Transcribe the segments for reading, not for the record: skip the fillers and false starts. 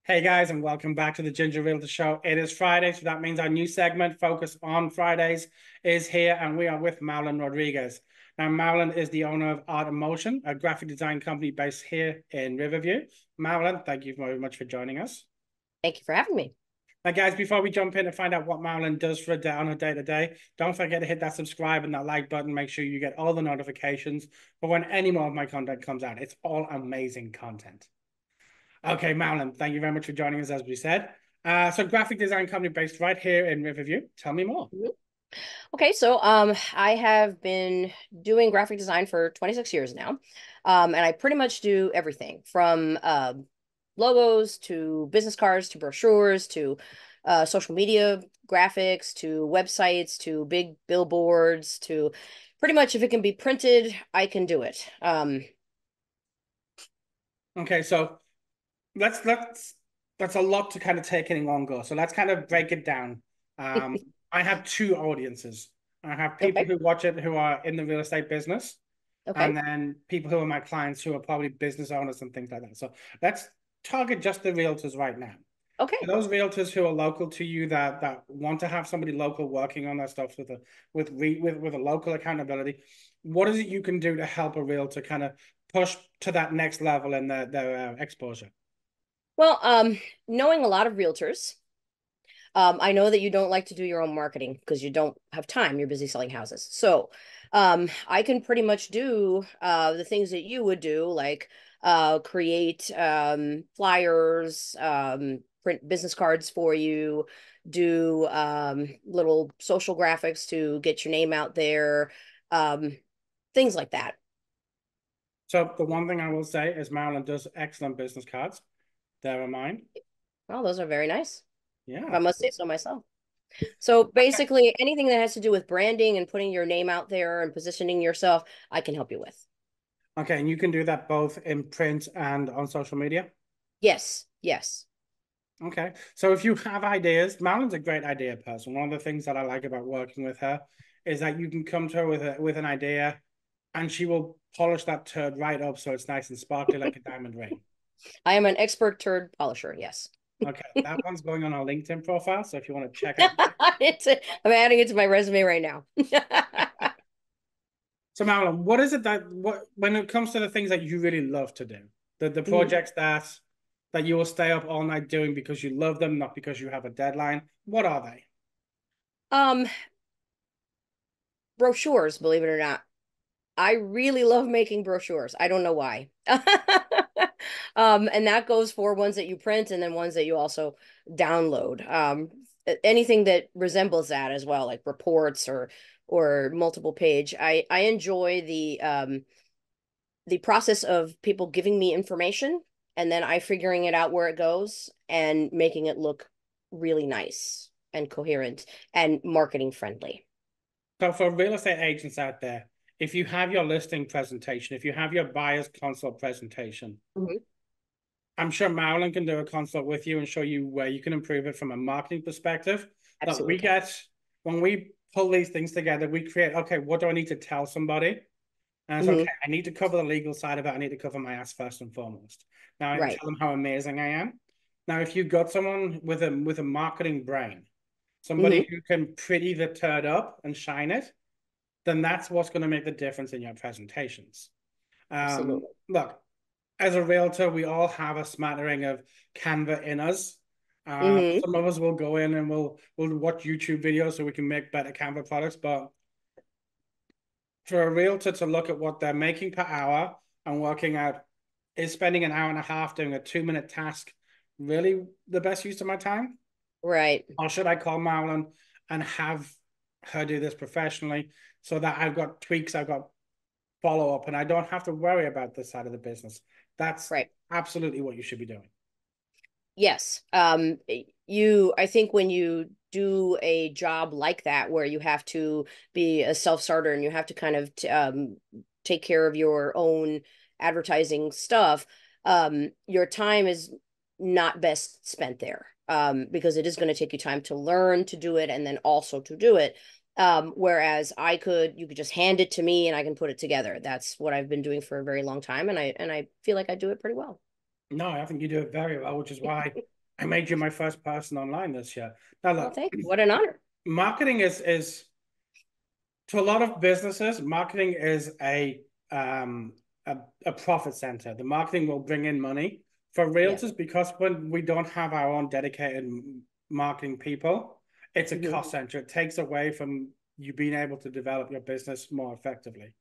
Hey guys, and welcome back to the Ginger Realtor Show. It is Friday, so that means our new segment, Focus on Fridays, is here, and we are with Marilyn Rodriguez. Now, Marilyn is the owner of Art in Motion, a graphic design company based here in Riverview. Marilyn, thank you very much for joining us. Thank you for having me. Now, guys, before we jump in and find out what Marilyn does for a day on a day-to-day, don't forget to hit that subscribe and that like button. Make sure you get all the notifications for when any more of my content comes out. It's all amazing content. Okay, Marilyn, thank you very much for joining us, as we said. So graphic design company based right here in Riverview. Tell me more. Mhm. Okay, so I have been doing graphic design for 26 years now. And I pretty much do everything from logos to business cards to brochures to social media graphics to websites to big billboards to pretty much if it can be printed, I can do it. Okay, so let's that's a lot to kind of take in one go. So let's kind of break it down. Um, I have two audiences. I have people Okay, who watch it who are in the real estate business, and okay, then people who are my clients who are probably business owners and things like that. So let's target just the realtors right now. For okay. those realtors who are local to you that want to have somebody local working on their stuff with a local accountability, what is it you can do to help a realtor kind of push to that next level in their exposure? Well, knowing a lot of realtors. I know that you don't like to do your own marketing because you don't have time. You're busy selling houses. So, I can pretty much do the things that you would do, like create flyers, print business cards for you, do little social graphics to get your name out there, um, things like that. So the one thing I will say is Maryland does excellent business cards. There are mine. Oh, those are very nice, if I Yeah. must say so myself. So basically, anything that has to do with branding and putting your name out there and positioning yourself, I can help you with. Okay, and you can do that both in print and on social media. Yes, yes. Okay. So if you have ideas, Marilyn's a great idea person. One of the things that I like about working with her is that you can come to her with an idea and she will polish that turd right up so it's nice and sparkly like a diamond ring. I am an expert turd polisher. Yes. Okay, that one's going on our LinkedIn profile. So if you want to check out, I'm adding it to my resume right now. so Marilyn, what is it that what when it comes to the things that you really love to do, the Mhm. projects that you will stay up all night doing because you love them, not because you have a deadline, what are they? Um, Brochures, believe it or not. I really love making brochures. I don't know why. And that goes for ones that you print and then ones that you also download. Anything that resembles that as well, like reports or multiple page. I enjoy the process of people giving me information and then I figuring it out where it goes and making it look really nice and coherent and marketing friendly. So for real estate agents out there, if you have your listing presentation, if you have your buyer's consult presentation, Mhm. I'm sure Marilyn can do a consult with you and show you where you can improve it from a marketing perspective. But Absolutely can. when we pull these things together, we create, okay, what do I need to tell somebody? And it's okay, Hmm. I need to cover the legal side of it. I need to cover my ass first and foremost. Now I Right. tell them how amazing I am. Now, if you've got someone with a marketing brain, somebody Hmm. who can pretty the turd up and shine it, then that's what's going to make the difference in your presentations. Absolutely. Look, as a realtor, we all have a smattering of Canva in us. Hmm. Some of us will go in and we'll watch YouTube videos so we can make better Canva products. But for a realtor to look at what they're making per hour and working out, is spending an hour and a half doing a 2 minute task really the best use of my time? Right. Or should I call Marilyn and have her do this professionally so that I've got tweaks, I've got follow up, and I don't have to worry about this side of the business? That's Right. absolutely what you should be doing. Yes. I think when you do a job like that, where you have to be a self-starter and you have to kind of take care of your own advertising stuff, your time is not best spent there, because it is going to take you time to learn to do it and then also to do it. Whereas you could just hand it to me and I can put it together. That's what I've been doing for a very long time, and I feel like I do it pretty well. No, I think you do it very well, which is why I made you my first person online this year. Now, Well, look, thank you. What an honor. marketing is to a lot of businesses, marketing is a profit center. The marketing will bring in money for Yeah. realtors because when we don't have our own dedicated marketing people, it's a Hmm. cost center. It takes away from you being able to develop your business more effectively.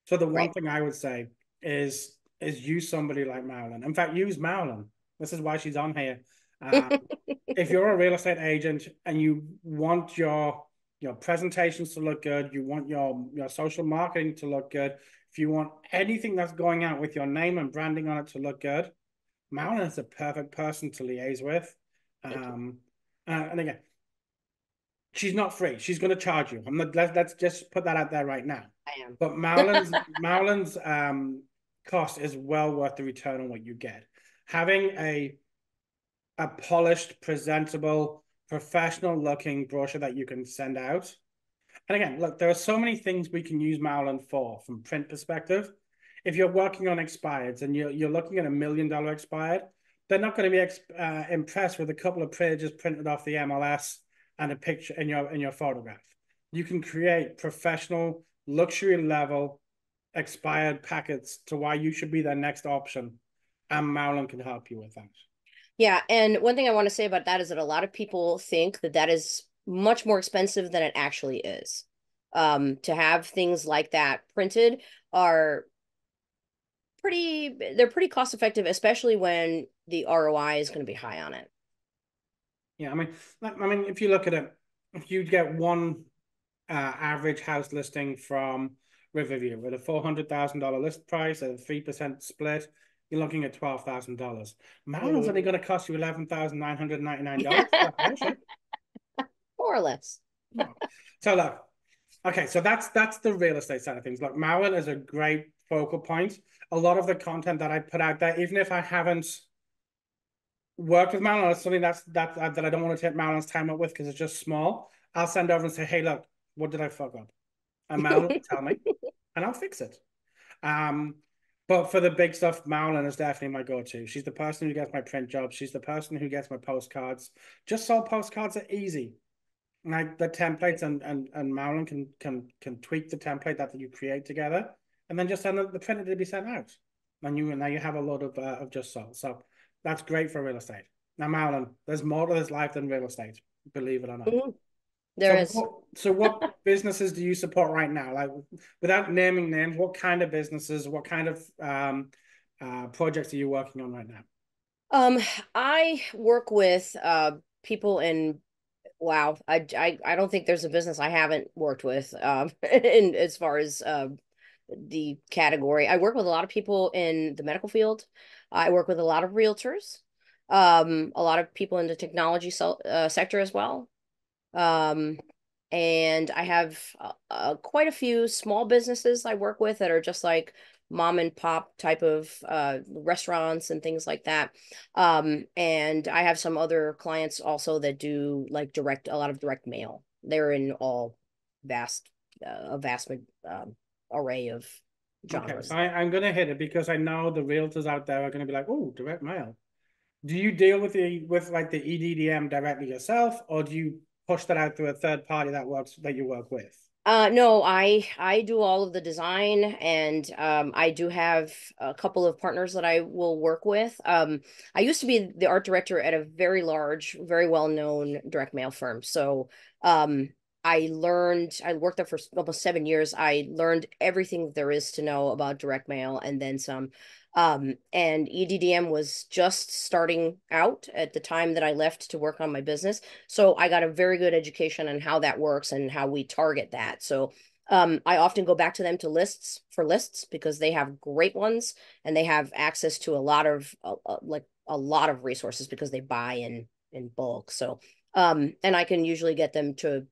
So the Right. one thing I would say is use somebody like Marilyn. In fact, use Marilyn. This is why she's on here. Um, if you're a real estate agent and you want your presentations to look good, you want your social marketing to look good, if you want anything that's going out with your name and branding on it to look good, Marilyn is a perfect person to liaise with. Thank you. And again, she's not free. She's going to charge you. I'm not. Let's just put that out there right now. I am. But Marilyn's cost is well worth the return on what you get. Having a polished, presentable, professional looking brochure that you can send out. And again, look, there are so many things we can use Marilyn for from print perspective. If you're working on expireds and you're looking at $1 million expired, they're not going to be impressed with a couple of pages printed off the MLS and a picture in your photograph. You can create professional, luxury level expired packets to why you should be their next option, and Marilyn can help you with that. Yeah, and one thing I want to say about that is that a lot of people think that that is much more expensive than it actually is. To have things like that printed are they're pretty cost effective, especially when the ROI is going to be high on it. Yeah, I mean, if you look at it, if you get one average house listing from Riverview with a $400,000 list price at a 3% split, you're looking at $12,000. Maryland's only Mhm. going to cost you $11,999 for that brochure. More or less. No. So look, okay, so that's the real estate side of things. Look, Maryland is a great focal point. A lot of the content that I put out there, even if I haven't worked with Marilyn, it's something that I don't want to take Marilyn's time up with because it's just small. I'll send over and say, hey, look, what did I fuck up? And Marilyn will tell me, and I'll fix it. Um, but for the big stuff, Marilyn is definitely my go-to. She's the person who gets my print jobs. She's the person who gets my postcards. Just so postcards are easy. Like the templates and Marilyn can tweak the template that you create together, and then just send the printer to be sent out. And now you have a load of just so. So that's great for real estate. Now, Marilyn, there's more to this life than real estate, believe it or not. Mhm. There is. So what businesses do you support right now? Like, without naming names, what kind of businesses, what kind of projects are you working on right now? Um, I work with people in wow, I don't think there's a business I haven't worked with in as far as the category. I work with a lot of people in the medical field. I work with a lot of realtors, a lot of people in the technology sector as well. Um, and I have quite a few small businesses I work with that are just like mom and pop type of restaurants and things like that. And I have some other clients also that do like a lot of direct mail. They're in all vast, a vast array of Okay, so genres. I'm going to hit it because I know the realtors out there are going to be like, oh, direct mail. Do you deal with like the EDDM directly yourself, or do you push that out to a third party that you work with? No, I do all of the design, and I do have a couple of partners that I will work with. I used to be the art director at a very large, very well-known direct mail firm. So um, I worked there for almost 7 years. I learned everything there is to know about direct mail and then some. And EDDM was just starting out at the time that I left to work on my business. So I got a very good education on how that works and how we target that. So I often go back to them to lists because they have great ones and they have access to a lot of like a lot of resources because they buy in bulk. So and I can usually get them to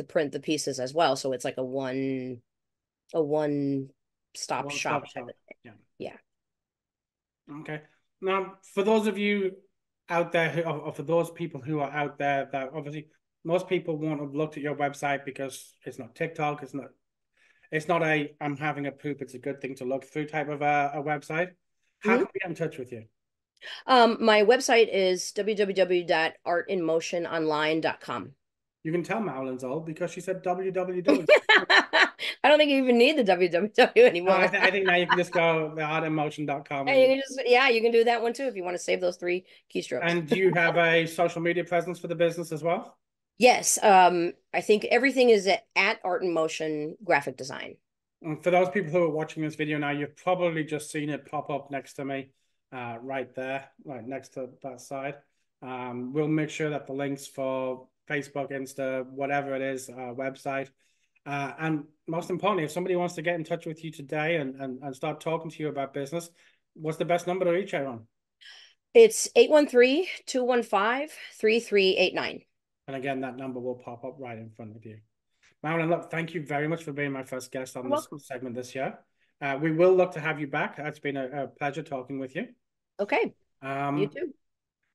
print the pieces as well. So it's like a one stop One shop stop type shop. of thing. Yeah. Yeah. Okay. Now, for those of you out there or for those people who are out there that obviously most people won't have looked at your website because it's not TikTok, it's not a I'm having a poop, it's a good thing to look through type of a website. How Mhm. can we get in touch with you? My website is www.artinmotiononline.com. You can tell Marilyn's old because she said www. I don't think you even need the www I, anymore. th I think now you can just go theartemotion.com And you and can just, yeah, you can do that one too if you want to save those three keystrokes. do you have a social media presence for the business as well? Yes, I think everything is at Art in Motion Graphic Design. And for those people who are watching this video now, you've probably just seen it pop up next to me, right there, right next to that side. We'll make sure that the links for Facebook, Insta, whatever it is, website, and most importantly, if somebody wants to get in touch with you today and start talking to you about business, what's the best number to reach out on? It's 813-215-3389. And again, that number will pop up right in front of you. Marilyn, look, thank you very much for being my first guest on You're this welcome. segment this year. We will look to have you back. It's been a pleasure talking with you. Okay, you Um, too.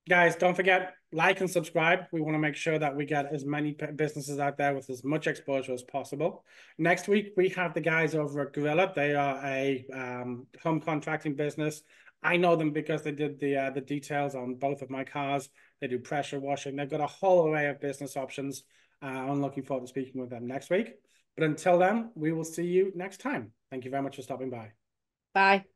Guys, don't forget, like and subscribe. We want to make sure that we get as many businesses out there with as much exposure as possible. Next week, we have the guys over at Gorilla. They are a home contracting business. I know them because they did the details on both of my cars. They do pressure washing. They've got a whole array of business options. I'm looking forward to speaking with them next week. But until then, we will see you next time. Thank you very much for stopping by. Bye.